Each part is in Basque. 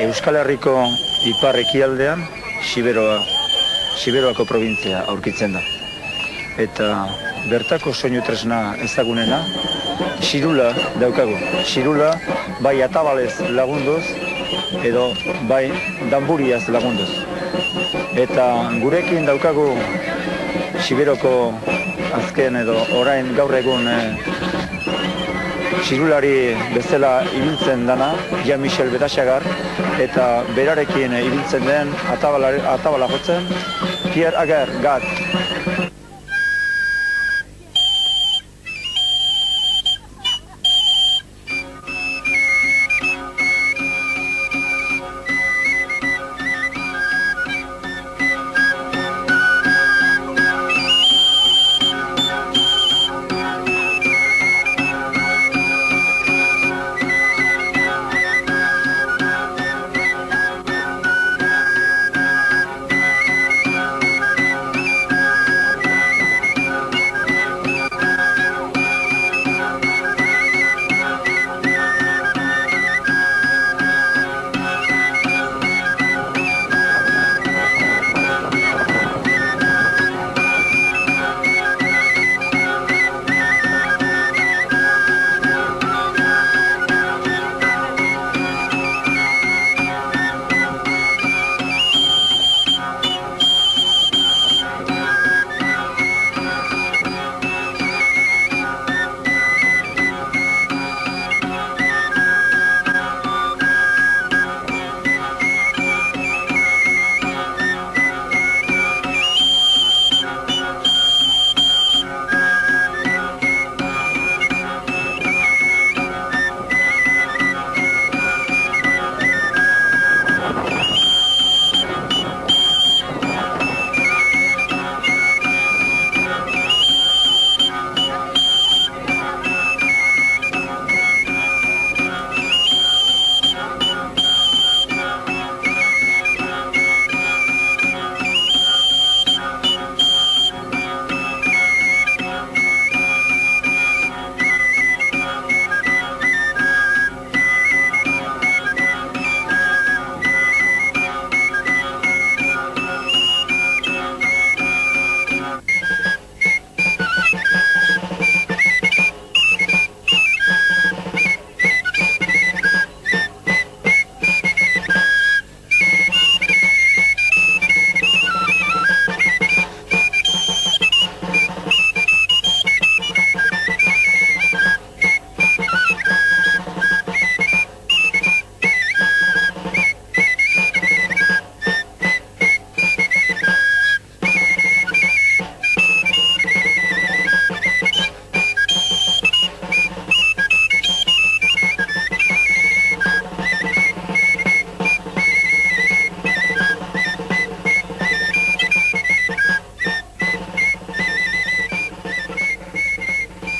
Euskal Herriko ipar ekialdean Siberoako probintzia aurkitzen da. Eta bertako soinu tresna ezagunena, xirula daukagu. Xirula bai atabalez lagunduz edo bai danburiaz lagunduz. Eta gurekin daukagu Siberoko azken edo orain gaur egun xirulari bezala ibiltzen dana, Jean-Michel Betaxagar, eta berarekin ibiltzen den atabala jotzen, Pierre Ager Gat.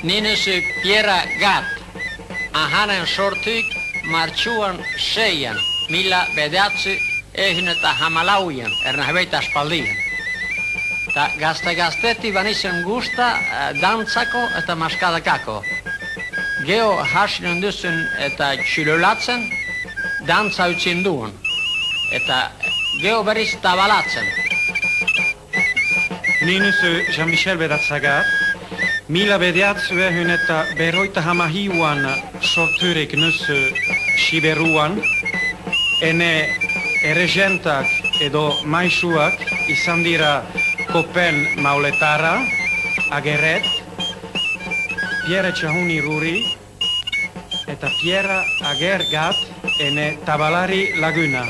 Ninesi Pierre Gat, aharen sortik martxuan 6-an, 1994 ernahbeita aspaldian. Ta gazte-gazteti banizen gusta dantzako eta maskadakako. Geo hasinen duzun eta txilolatzen, dantza utzin duen. Eta geo berriz tabalatzen. Ninesi Jean-Michel Betaxagar, 1995 sorturik nusu Siberuan, ene erregentak edo maisuak izan dira Kopen Mauletara, Ageret, Pierre Txahuni Ruri, eta Pierre Ager Gat ene Tabalari Laguna.